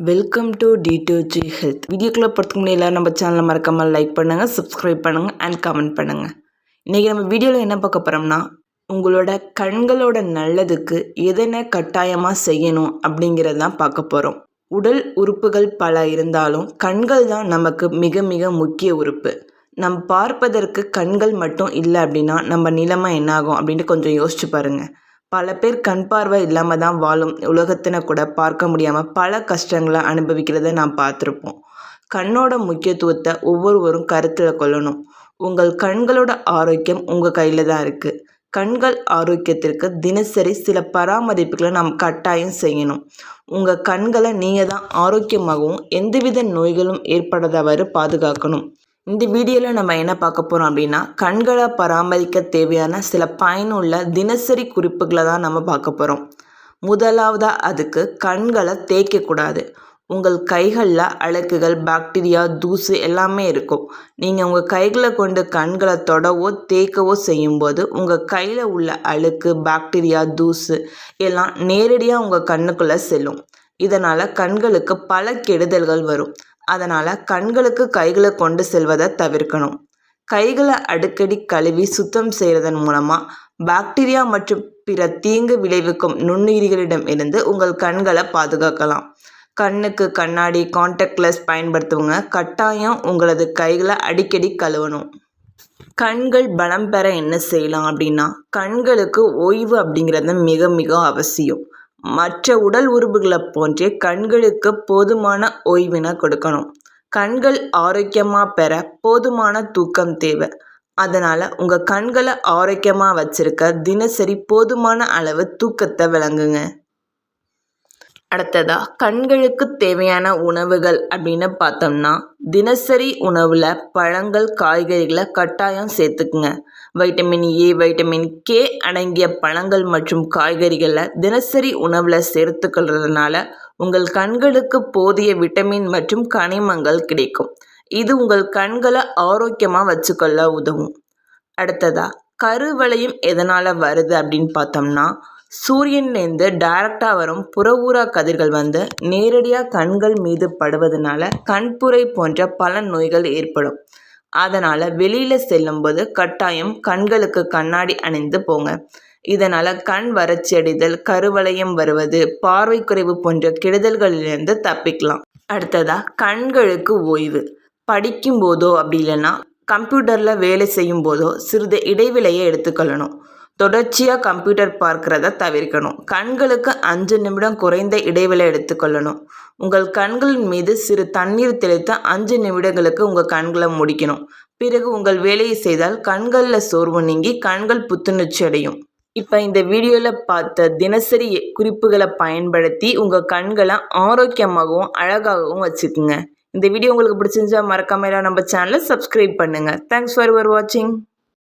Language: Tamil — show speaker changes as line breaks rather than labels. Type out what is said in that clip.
Welcome to D2G health. வீடியோக்குள்ளே போகிறதுக்கு முன்னாடி எல்லோரும் நம்ம சேனலை மறக்காமல் லைக் பண்ணுங்கள், சப்ஸ்கிரைப் பண்ணுங்கள் அண்ட் கமெண்ட் பண்ணுங்கள். இன்றைக்கி நம்ம வீடியோவில் என்ன பார்க்க போகிறோம்னா, உங்களோட கண்களோட நல்லதுக்கு எதனை கட்டாயமாக செய்யணும் அப்படிங்கிறது தான் பார்க்க போகிறோம். உடல் உறுப்புகள் பல இருந்தாலும் கண்கள் தான் நமக்கு மிக மிக முக்கிய உறுப்பு. நம்ம பார்ப்பதற்கு கண்கள் மட்டும் இல்லை அப்படின்னா நம்ம நிலைமை என்னாகும் அப்படின்ட்டு கொஞ்சம் யோசிச்சு பாருங்கள். பல பேர் கண் பார்வை இல்லாமல் தான் வாழும் உலகத்தினை கூட பார்க்க முடியாமல் பல கஷ்டங்களை அனுபவிக்கிறத நாம் பார்த்துருப்போம். கண்ணோட முக்கியத்துவத்தை ஒவ்வொருவரும் கருத்தில் கொள்ளணும். உங்கள் கண்களோட ஆரோக்கியம் உங்கள் கையில் தான் இருக்குது. கண்கள் ஆரோக்கியத்திற்கு தினசரி சில பராமரிப்புகளை நாம் கட்டாயம் செய்யணும். உங்கள் கண்களை நீங்கள் தான் ஆரோக்கியமாகவும் எந்தவித நோய்களும் ஏற்படாதவாறு பாதுகாக்கணும். இந்த வீடியோவில் நம்ம என்ன பார்க்க போகிறோம் அப்படின்னா, கண்களை பராமரிக்க தேவையான சில பயனுள்ள தினசரி குறிப்புகளை தான் நம்ம பார்க்க போகிறோம். முதலாவதாக அதுக்கு கண்களை தேய்க்கக்கூடாது. உங்கள் கைகளில் அழுக்குகள், பாக்டீரியா, தூசு எல்லாமே இருக்கும். நீங்கள் உங்கள் கைகளை கொண்டு கண்களை தொடவோ தேய்க்கவோ செய்யும்போது உங்கள் கையில் உள்ள அழுக்கு, பாக்டீரியா, தூசு எல்லாம் நேரடியாக உங்கள் கண்ணுக்குள்ளே செல்லும். இதனால் கண்களுக்கு பல கெடுதல்கள் வரும். அதனால் கண்களுக்கு கைகளை கொண்டு செல்வதை தவிர்க்கணும். கைகளை அடிக்கடி கழுவி சுத்தம் செய்கிறதன் மூலமாக பாக்டீரியா மற்றும் பிற தீங்கு விளைவிக்கும் நுண்ணுயிரிகளிடம் இருந்து உங்கள் கண்களை பாதுகாக்கலாம். கண்ணுக்கு கண்ணாடி, கான்டாக்ட் லென்ஸ் பயன்படுத்துவங்க கட்டாயம் உங்களது கைகளை அடிக்கடி கழுவணும். கண்கள் பலம் பெற என்ன செய்யலாம் அப்படின்னா, கண்களுக்கு ஓய்வு அப்படிங்கிறது மிக மிக அவசியம். மற்ற உடல் உறுப்புகளை போன்றே கண்களுக்கு போதுமான ஓய்வினை கொடுக்கணும். கண்கள் ஆரோக்கியமாக பெற போதுமான தூக்கம் தேவை. அதனால் உங்கள் கண்களை ஆரோக்கியமாக வச்சுருக்க தினசரி போதுமான அளவு தூக்கத்தை வழங்குங்க. அடுத்ததாக கண்களுக்கு தேவையான உணவுகள் அப்படின்னு பார்த்தோம்னா, தினசரி உணவில் பழங்கள், காய்கறிகளை கட்டாயம் சேர்த்துக்குங்க. வைட்டமின் ஏ, வைட்டமின் கே அடங்கிய பழங்கள் மற்றும் காய்கறிகளை தினசரி உணவில் சேர்த்துக்கொள்றதுனால உங்கள் கண்களுக்கு போதிய விட்டமின் மற்றும் கனிமங்கள் கிடைக்கும். இது உங்கள் கண்களை ஆரோக்கியமாக வச்சுக்கொள்ள உதவும். அடுத்ததாக கருவளையம் எதனால் வருது அப்படின்னு பார்த்தோம்னா, சூரியன்லேருந்து டைரக்டாக வரும் புற ஊதா கதிர்கள் நேரடியாக கண்கள் மீது படுவதனால கண்புரை போன்ற பல நோய்கள் ஏற்படும். அதனால் வெளியில் செல்லும்போது கட்டாயம் கண்களுக்கு கண்ணாடி அணிந்து போங்க. இதனால் கண் வறட்சியடைதல், கருவளையம் வருவது, பார்வை குறைவு போன்ற கெடுதல்களிலிருந்து தப்பிக்கலாம். அடுத்ததாக கண்களுக்கு ஓய்வு. படிக்கும்போதோ அப்படி இல்லைன்னா கம்ப்யூட்டரில் வேலை செய்யும் போதோ சிறிது இடைவெளியை எடுத்துக்கொள்ளணும். தொடர்ச்சியாக கம்ப்யூட்டர் பார்க்கிறத தவிர்க்கணும். கண்களுக்கு 5 நிமிடம் குறைந்த இடைவெளி எடுத்துக்கொள்ளணும். உங்கள் கண்களின் மீது சிறு தண்ணீர் தெளித்து 5 நிமிடங்களுக்கு உங்கள் கண்களை முடிக்கணும். பிறகு உங்கள் வேலையை செய்தால் கண்களில் சோர்வு நீங்கி கண்கள் புத்துணர்ச்சி அடையும். இப்போ இந்த வீடியோவில் பார்த்த தினசரி குறிப்புகளை பயன்படுத்தி உங்கள் கண்களை ஆரோக்கியமாகவும் அழகாகவும் வச்சுக்குங்க. இந்த வீடியோ உங்களுக்கு பிடிச்சிருந்தா மறக்காம நம்ம சேனலை சப்ஸ்கிரைப் பண்ணுங்கள். தேங்க்ஸ் ஃபார் வாட்சிங்.